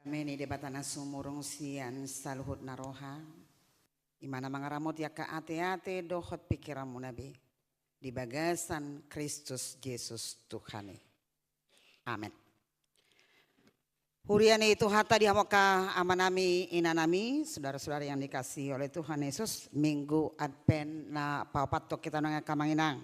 Meni debatana sumurung sian saluhut naroha. Imana mangaramot ya ka ate-ate dohot pikiranmu nabi. Di bagasan Kristus Yesus Tuhani. Amin. Huriani itu hata dihamoka amanami inanami. Saudara-saudara yang dikasih oleh Tuhan Yesus. Minggu Advent na papatok kita nanga kamanginang.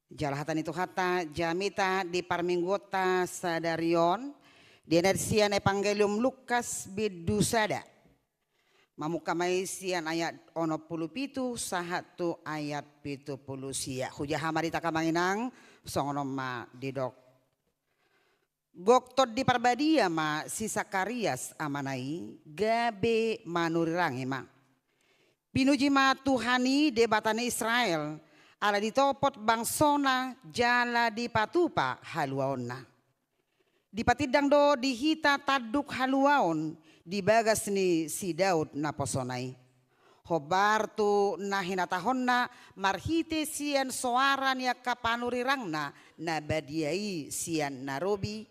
Jalahatan itu hata jamita di parminggota sadarion. Di enersian Evangelium Lukas bidusada. Mamukamay siyan ayat 17 sahatu ayat 70 siya. Huja hamarita kamanginang songonom ma didok. Goktod di parbadia ma si Sakarias amanai gabe manurirangi ma. Pinuji ma Tuhani debatane Israel ala ditopot bangsona jala di patupa haluaonna. Di patidang do dihita taduk haluaon di bagas ni si Daud naposonai. Hobar tu nahinatahonna marhite sian soaran ya kapanurirangna na badiai sian narobi.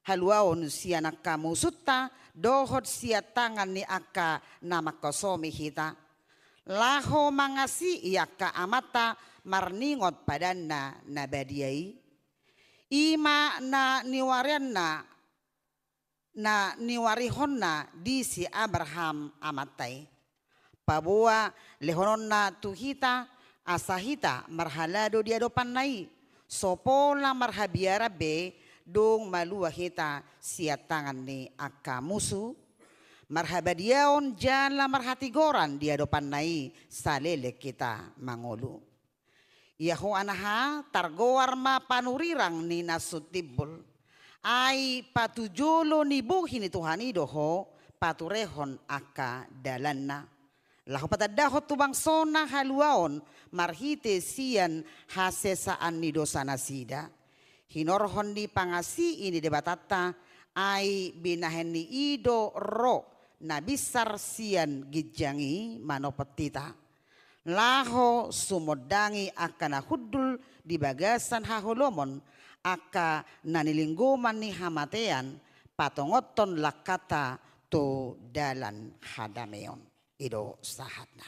Haluaon sian akamu sutta dohot sia tangan ni aka namakosomi hita. Laho mangasi iaka amata marningot padanna na badiai. Ima na niwarianna na niwarihonna di si Abraham amatai. Pabua lehononna tuhita asahita marhalado di adopan nai. Sopola marhabiara be dong malua hita sia tangan ni aka musu. Marhabadiaon jala marhatigoran di adopan nai salele kita mangolu. Yaho anaha targoar ma panurirang ni nasutibul. Ay patujolo ni buhin ni Tuhan idoho paturehon aka dalanna. Lahu patadahot tubang sona haluaon marhite sian hasesaan ni dosa nasida. Hinorhon di pangasi ini debatata ay binahen ni ido ro nabisar sian gijangi manopetita. Laho sumodangi akan hudul di bagasan haholomon aka nanilingguman ni hamatean patongoton lakata to dalan hadameon ido sahatna.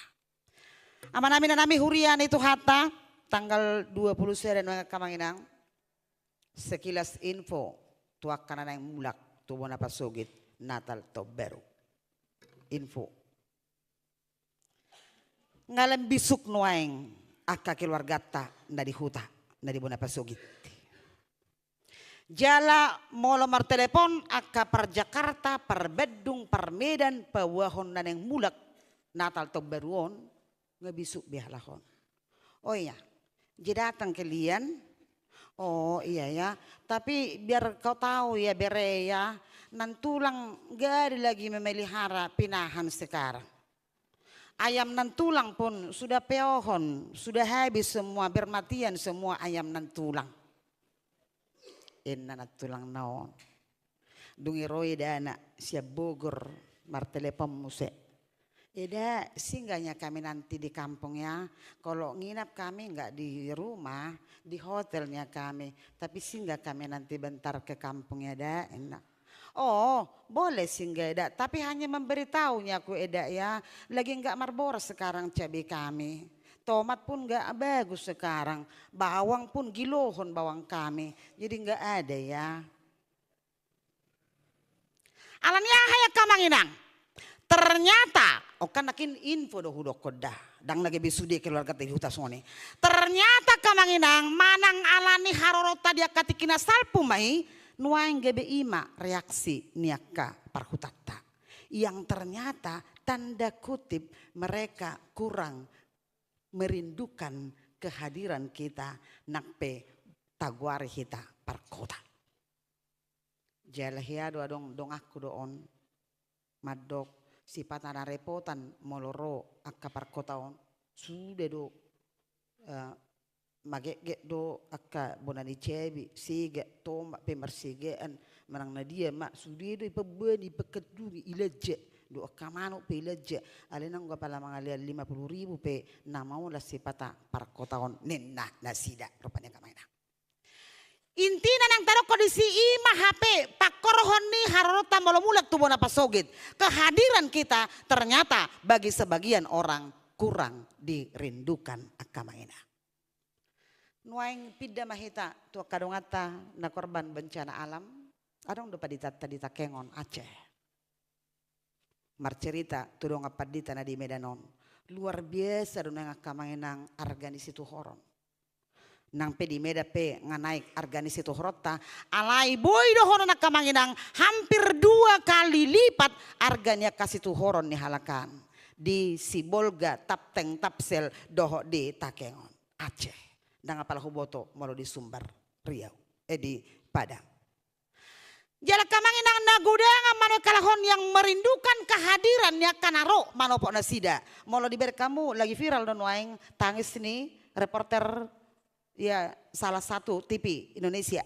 Aman amin nami hurian itu hata tanggal 20 seren kamanginang sekilas info tuak kanan yang mulak tubuh napa sogit Natal to baru info. Ngalam bisuk nuaing aka keluargata dari huta dari bona pasogit. Jala molo mar telepon aka par Jakarta par Bedung par Medan pawahon naneng mulak Natal to baruon ngabisuk bihalahon. Oh iya, jadi datang kalian. Oh iya ya, tapi biar kau tahu ya bere ya, nantulang gak ada lagi memelihara pinahan sekarang. Ayam nan tulang pun sudah peohon, sudah habis semua, bermatian semua ayam nan tulang. Inna nan tulang naon. Dungi roy dana siap Bogor martelepon muse. Eda singgahnya kami nanti di kampung ya. Kalau nginap kami enggak di rumah, di hotelnya kami. Tapi singgah kami nanti bentar ke kampungnya dah enak. Oh boleh singgah Eda, tapi hanya memberitahunya aku Eda ya. Lagi enggak marboras sekarang cabai kami. Tomat pun enggak bagus sekarang. Bawang pun gilohon bawang kami. Jadi enggak ada ya. Alanya hayak kamanginang. Ternyata, kan nakin info doh hudok kodah. Dang lagi bisudi keluarga tadi hutas ngoni. Ternyata kamanginang manang alani harorota dia katikina salpu mai. Nuaing gebe ima reaksi niaka parhutata. Yang ternyata tanda kutip mereka kurang merindukan kehadiran kita nakpe taguari kita parkota. Jalahia doa dong aku doon madok sifat ada repotan moloro akka parkotaon sudah do magek do akka bonani cebi siga tombak pemersigaan menang nadia mak sudi do ipebeni pekedungi ilaja do akka manu pe ilaja alena ngga pala mangalian 50.000 pe namau la sipata parkotaon nenna nasida rupanya kamaina Intina nang taruh kondisi ima HP pakorohon ni harorota mulak tubuh napa sogit. Kehadiran kita ternyata bagi sebagian orang kurang dirindukan akamaina. Nuaing pida mahita tua kadongata na korban bencana alam. Adong dopa dita kengon Aceh. Marcerita tudong apadita na di Medanon. Luar biasa dunang akamainang arganis itu horon. Nang pe di meda pe nganaik arganis itu horota alai boy dohono nak kamanginang hampir 2 kali lipat arganya kasih tu horon ni halakan di Sibolga Tapteng Tapsel doho di Takengon Aceh dan apal huboto molo di Sumbar Riau di Padang. Jala kamanginang nagudangan mano kalahon yang merindukan kehadirannya kanaro manopok nasida molo diber kamu lagi viral don waing tangis nih reporter. Ya salah satu TV Indonesia.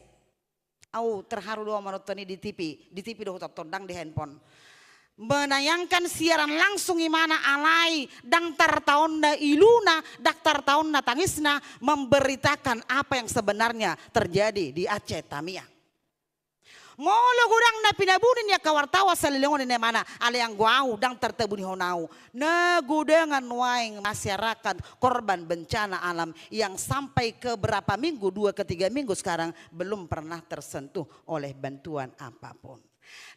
Au terharu doa menonton di TV doa tondang di handphone. Menayangkan siaran langsung imana alai dangtar tahun na iluna, daktar tahun na tangisna memberitakan apa yang sebenarnya terjadi di Aceh Tamiang. Molo gudang na pinabunin ya kawartawa sa lilingon ni mana ale yang guau dang tertebuni honau na gudangan waing masyarakat korban bencana alam yang sampai ke berapa minggu 2 ke 3 minggu sekarang belum pernah tersentuh oleh bantuan apapun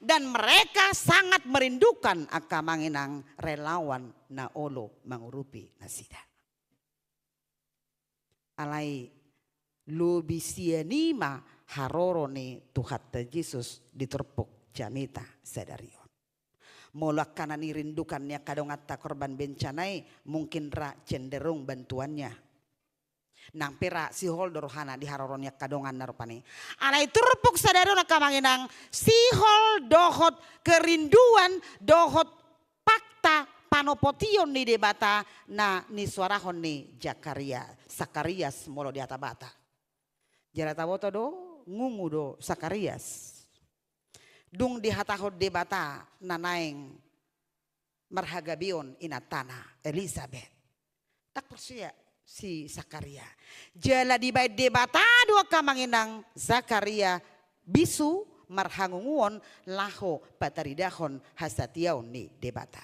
dan mereka sangat merindukan akamanginang relawan na olo mangurupi nasida alai lubisianima haroro ni Tuhan Yesus diterpuk jamita sadarion. Molak kanan rindukannya kadongata korban bencanai mungkin ra cenderung bantuannya. Nang pera si hol dorohana di haroronnya kadongan narupani. Alai terpuk sadarion akamanginang si hol dohot kerinduan dohot fakta panopotion ni debata na ni suarahon ni Sakarias molo di atabata. Jarata boto do ngungu do Sakarias. Dung di hatahod debata nanaing marhagabion inatana Elizabeth. Tak persia si Sakaria. Jala di bait debata dua kamanginang Zakaria bisu marhangunguon laho pataridahon hasatiaon ni debata.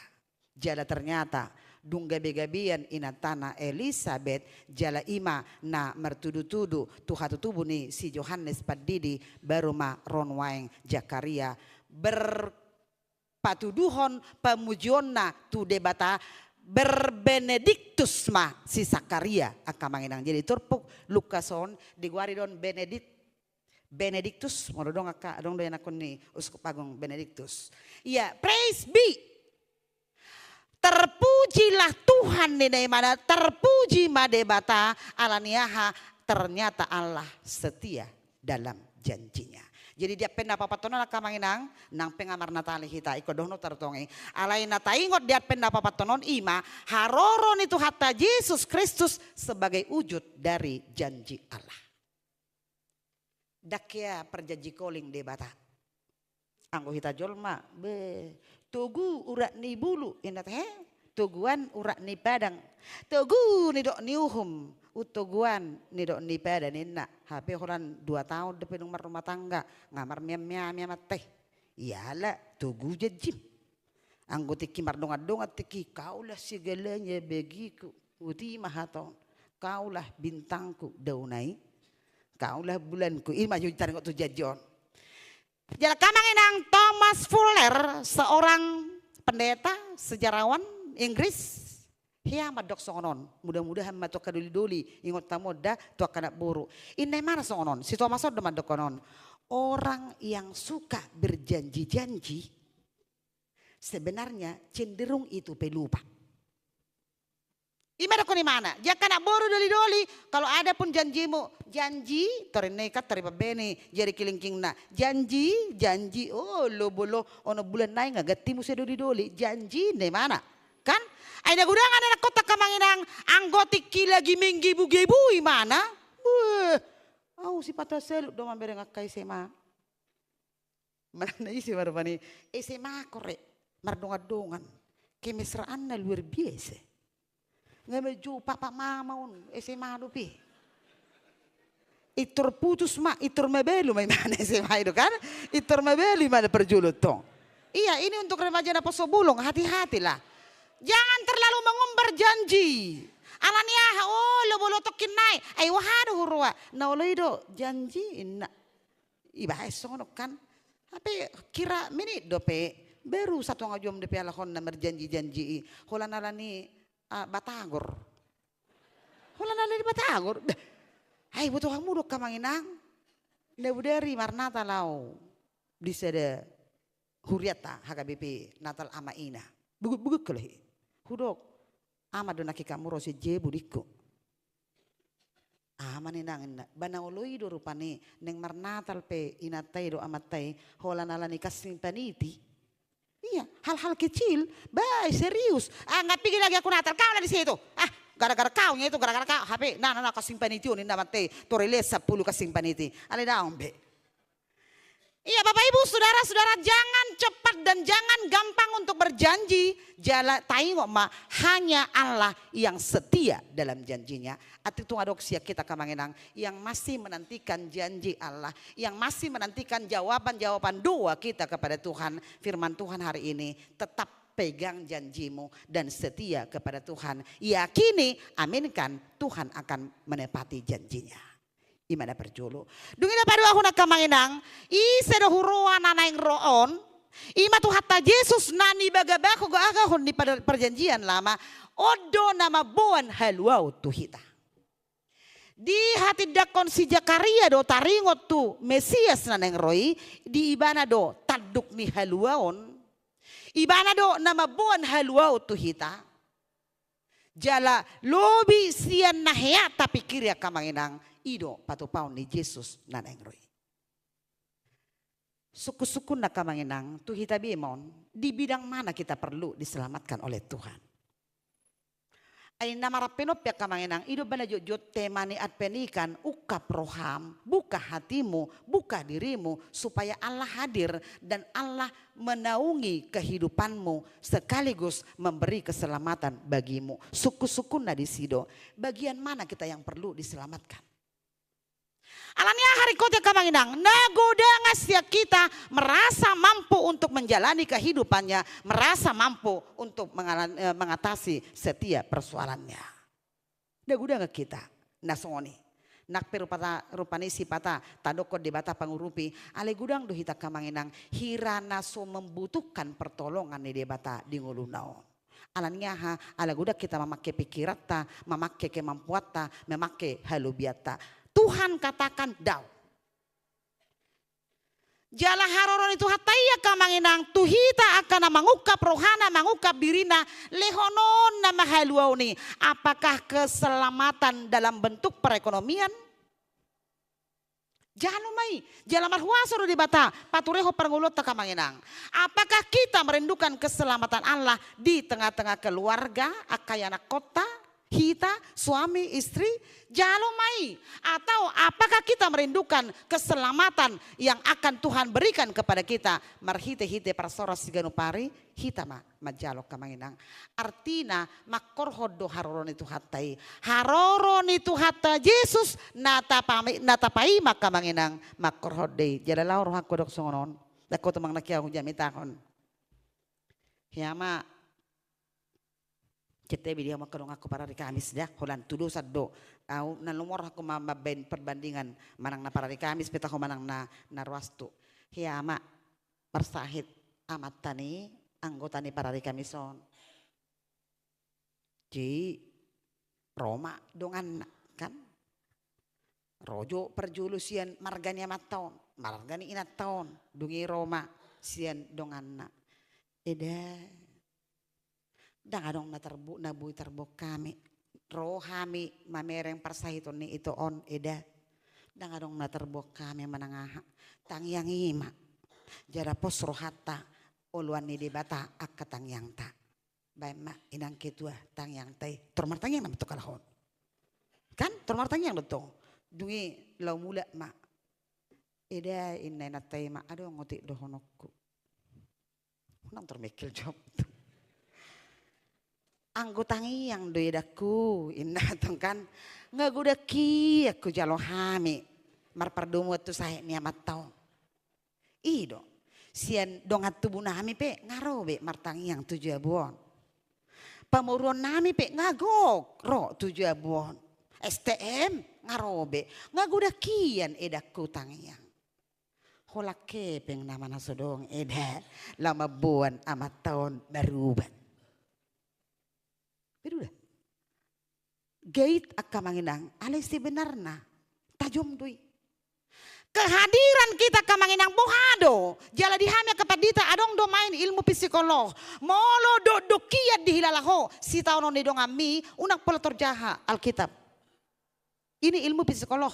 Jala ternyata dung gabi-gabian inatana Elizabeth jala ima na mertudu-tudu tuhatu-tubu ni si Yohanes Padidi baru ma ronwaing Jakaria berpatuduhon pemujionna tu debata berbenediktus ma si Sakaria akamanginang jadi turpuk Lukason diguaridon Benediktus mododong aka dong doyan akon ni uskup agung Benediktus iya praise be. Terpujilah Tuhan di mana terpuji madebata alaniaha ternyata Allah setia dalam janjinya. Jadi dia penda papatono nakamanginang nang pengamar natali hita ikodohno tertongi alai nataingot dia penda papatonon ima haroron itu hatta Yesus Kristus sebagai wujud dari janji Allah. Dakya perjanji koling debata. Anggo hita jolma be tugu urak ni bulu inat he tuguan urak ni padang tugu ni dok ni uhum utuguan ni dok ni padang inna HP orang 2 tahun depan rumah tangga ngamar miam teh iyalah tugu jejim anggoti kimar dongat teki kaulah segalanya bagiku uti mahaton kaulah bintangku daunai kaulah bulanku ini maju tarik tu jajon. Jala kamanginang Thomas Fuller seorang pendeta sejarawan Inggris hiya madok songonon mudah-mudahan matok kaduli-duli ingot tamoda tua kana buru ini mana songonon si Thomas udah madok konon orang yang suka berjanji-janji sebenarnya cenderung itu pelupa. Imana ko ni mana? Jaka nak boru doli-doli. Kalau ada pun janjimu, janji terinekat teribabeni jari kilingking na. Janji, oh lo bolo ono bulan naik nggak gatimu saya doli-doli. Janji ni mana? Kan? Aina gudangan anak kota kamanginang anggotik lagi menggibu-gibu imana? Si patah seluk do mambere ngakai sema. Mana isi baru pani? Sema korek mardongan-dongan. Kemesraan na luar biasa. Nggak meju papa mama un SMA lupi. Itur putus ma, itur mebelu may mana si itu kan? Itur mebelu mana perjulut to. Iya, ini untuk remaja na Posobulong, hati-hatilah. Jangan terlalu mengumbar janji. Alania lo bolotokin naik. Ay wahado hurwa. Na oloido janji inna. Iba esok kan. Tapi kira menit dope. Baru satu ngajom de pialahon na berjanji-janji. Hola nalani Batagor. Hola nalani Batagor. Hai butuh kamu dok kamanginang. Dari marnata lau. Di sede huriata HKBP Natal ama ina. Buguk kelehi. Hudok. Ama donaki kamu rosi jebu diko. Ama ninang ina. Banauloi do rupani. Neng marnatal pe inatai do amatai. Hola nalani kasimpaniti. Iya, hal-hal kecil, baik serius. Nggak pikir lagi aku Natal, kau lah di situ. Gara-gara kau itu, gara-gara kau HP, nah kasimpan itu, ini namanya toreles 10 kasimpan itu. Ale daun be. Iya Bapak Ibu, saudara-saudara, jangan cepat dan jangan gampang untuk berjanji. Tengok ma, hanya Allah yang setia dalam janjinya. Ati itu adoksia kita kamanginang yang masih menantikan janji Allah, yang masih menantikan jawaban-jawaban doa kita kepada Tuhan. Firman Tuhan hari ini, tetap pegang janjimu dan setia kepada Tuhan. Yakini, aminkan, Tuhan akan menepati janjinya. Imana perjulu. Dungina padu aku nak kamanginang, sedo huruan nanaing roon, ima tu hatta Yesus nani bagabaku go agahon di perjanjian lama, odo nama buan haluau tuhita. Di hati dakon si Jakaria do taringot tu Mesias nanaing roi, di ibana do taduk ni haluaon, ibana do nama buan haluau tuhita. Jala lobi sian nahya tapi kiri kamanginang. Ido patupaw ni Jesus nanengroy. Suku-suku na kamanginang tuhita bimon di bidang mana kita perlu diselamatkan oleh Tuhan. Ay namarapinop ya kamanginang ido bala jojot tema ni at penikan ukap roham, buka hatimu, buka dirimu supaya Allah hadir dan Allah menaungi kehidupanmu sekaligus memberi keselamatan bagimu. Suku-suku na di sido, bagian mana kita yang perlu diselamatkan? Alania hari kota kamanginang, nagoda ngasya kita merasa mampu untuk menjalani kehidupannya, merasa mampu untuk mengatasi setiap persoalannya. Nagoda nggak kita, nasongoni, nak rupani sipata, tadoko debata pangurupi, ale gudang dohita kamanginang, hirana so membutuhkan pertolongan di debata di ngulunao. Alania ala guda kita memakai pikirata, memakai kemampuata, memakai halubiata. Tuhan katakan daw. Jala haroron itu hataya kamanginang tuhita akan mengukap rohana, mengukap dirina lehonon nama haluau ni. Apakah keselamatan dalam bentuk perekonomian? Jangan lumai, jalan marhuasoro di bata, patureho perngulot kamanginang. Apakah kita merindukan keselamatan Allah di tengah-tengah keluarga, akayana kota, kita, suami, istri, jalumai. Atau apakah kita merindukan keselamatan yang akan Tuhan berikan kepada kita? Marhite-hite parsoras siganupari, hita majalok kamanginang. Artina makorhodo haroron itu hatai. Haroron itu hatta Yesus natapai makamanginang makorhode. Jalalau roh aku dok songonon. Dako temang nakia aku jamitakon. Hiyama. Kita dia makarong ako para di Kamis dah, holan tudo saddo. Nalumor ako mababen perbandingan manang na para di Kamis, peta ko manang na narwasto. Hiyama persahit amat tani anggota ni para di Kamison. Ji Roma dongan kan? Rojo perjulu sian margani amat taon, margani inat taon, dungi Roma sian dongan na. Eda. Dangadong nabui terbuk kami rohami mamereng parsahiton ni itu on eda dangadong naterbuk kami menangah tangyang ima jara pos rohata uluan ni debata akka tangyang ta baima inang ketua tangyang tai tormar tangyang nam to kalahon kan tormar tangyang dotong dungi lau mula ma eda inay natay ma ado ngoti dohonokku nang termikil job anggotangi yang doedaku inatong kan ngagudaki aku jalo hami marpardomo tu sahe ni amat tau. Ido. Sian dongat tubuh nami pe ngarobe martangiang 7 abuan. Pamuruan nami pe ngagok ro 7 abuan. STM ngarobe ngaguda kian edaku tangiang. Holak kepeng nama nasodong eda lama buan amat tahun baruban. Berudah. Gait akka manginang alay si benarna tajom dui. Kehadiran kita ke manginang bohado jala dihamya kepadita adong do main ilmu psikolog molo do kiat dihilalaho si taonon dong ami unak pelator jaha Alkitab. Ini ilmu psikolog.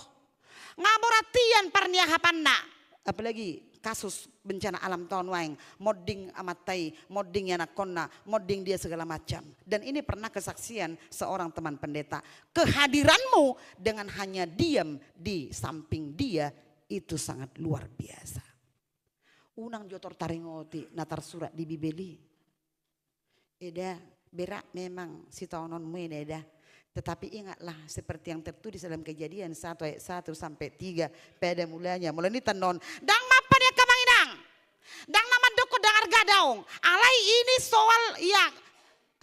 Ngaboratian parnia hapanna. Apalagi kasus bencana alam tahun waing, modding amatai, modding anak konna, modding dia segala macam. Dan ini pernah kesaksian seorang teman pendeta. Kehadiranmu dengan hanya diam di samping dia itu sangat luar biasa. Unang jotor taringoti natar surat di Bibeli. Eda berak memang si taononmu eda. Tetapi ingatlah seperti yang tertulis dalam Kejadian 1 ayat 1 sampai 3 pada mulanya. Mulai ini tenon. Dang mapan ya kamanginang. Dang nama doko dangar gadaung. Alai ini soal yang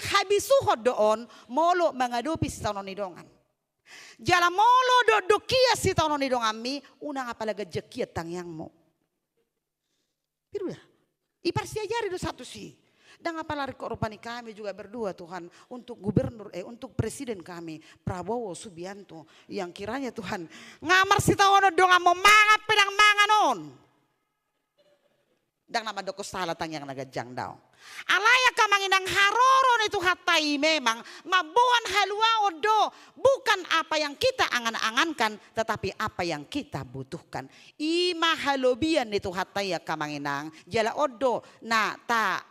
habisuhod doon molo mengadopi si taonon idongan. Jala molo do kia si taonon idongan mi unang apalaga jekiat tangyangmu. Piru ya. Ipar siajari do satu sih. Dan apalagi korupani kami juga berdua Tuhan untuk gubernur untuk presiden kami Prabowo Subianto yang kiranya Tuhan ngamar si tawono dong mau mangap pedang manganon. Dan nama doko salah yang nagajang daw. Alaya kamanginang haroron itu hatai memang mabuan halua odo bukan apa yang kita angan-angankan tetapi apa yang kita butuhkan. Ima halobian itu hatai ya kamanginang jala odo na ta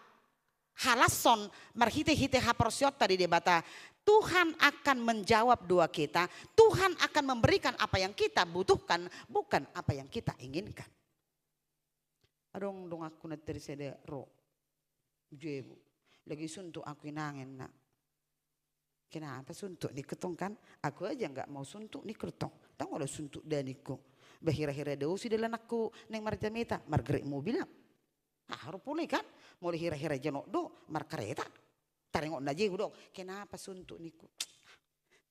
halason marhite-hite haporsiota di debata. Tuhan akan menjawab doa kita. Tuhan akan memberikan apa yang kita butuhkan, bukan apa yang kita inginkan. Adong dong aku na tersede ro. Jebu. Lagi suntuk aku inangin nak. Kenapa suntuk niketong kan? Aku aja nggak mau suntuk niketong. Tahu kalau suntuk daniku. Bahira-hira deu si dalam aku neng marjameta. Margaret mau bilang. Harus pulih kan? Mulai hira-hira jenok do markareta. Taringok naji do. Kenapa suntuk niku?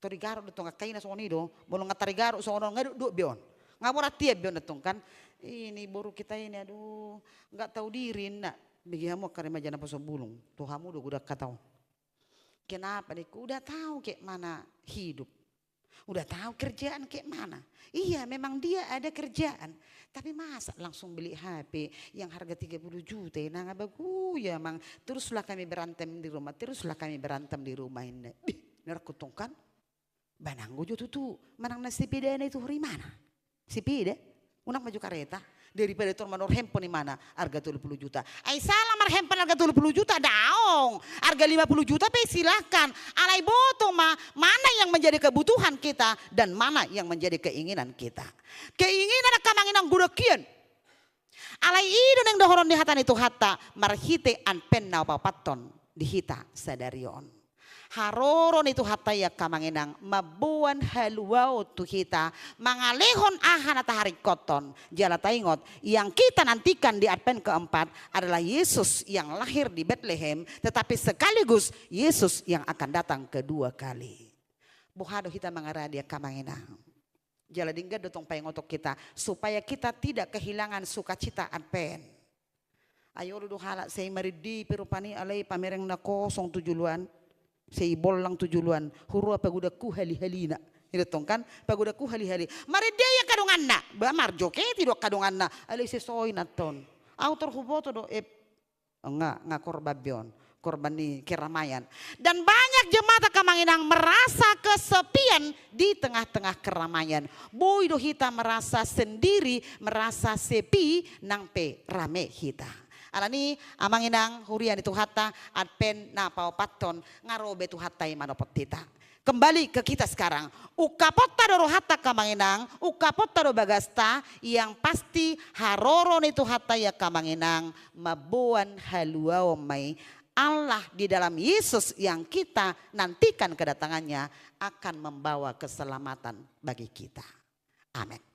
Torigaro do tong kaina soni do. Bolong ngatarigaro sono ngadu do bion. Ngapura tiap bion datong kan. Ini baru kita ini aduh nggak tahu diri nak. Begitu karena majana poso bulung. Tuhamu do udah katau. Kenapa niku? Udah tahu kayak mana hidup. Udah tahu kerjaan kayak mana. Iya memang dia ada kerjaan. Tapi masa langsung beli HP yang harga 30 juta. Nah bagus ya mang. Teruslah kami berantem di rumah. Teruslah kami berantem di rumah ini. Nerkutong kan. Bananggo jo tuh. Manang na si pida na itu hari mana? Si pida. Unang maju kareta. Daripada itu manor handphone di mana? Harga 30 juta. Ay salah mar handphone harga 30 juta daong. Harga 50 juta pe silakan. Alay boto mana yang menjadi kebutuhan kita dan mana yang menjadi keinginan kita. Keinginan kamanginang gudakian. Alay ido neng dohoron di hatan itu hatta marhite an penna papaton di hita sadarion. Haroron itu hatta ya kamanginang mabuan haluau tu hita mangalehon ahan atau hari koton jala taingot yang kita nantikan di Advent keempat adalah Yesus yang lahir di Bethlehem tetapi sekaligus Yesus yang akan datang kedua kali. Buhado kita mangaradia kamanginang jala dingga dotong paingotok kita supaya kita tidak kehilangan sukacita Advent. Ayo duduk halak saya maridi pirupani alay pamereng na kosong tujuluan. Sei bolang tujuluan hurua pagudaku hali-halina hitong kan pagudaku hali-hali marideya kadunganna ba marjoke tidok kadunganna ali sesoy naton autor huboto do nga korbabion korban ni keramaian dan banyak jemaat kamanginang merasa kesepian di tengah-tengah keramaian boy do hita merasa sendiri merasa sepi nang pe rame hita. Alani amanginang hurian itu hatta adpen na paupaton ngarobe tu hatta manopot tita. Kembali ke kita sekarang. Ukapota doro hatta kamanginang, ukapota do bagasta yang pasti haroron itu hatta ya kamanginang mabuan haluau mai Allah di dalam Yesus yang kita nantikan kedatangannya akan membawa keselamatan bagi kita. Amin.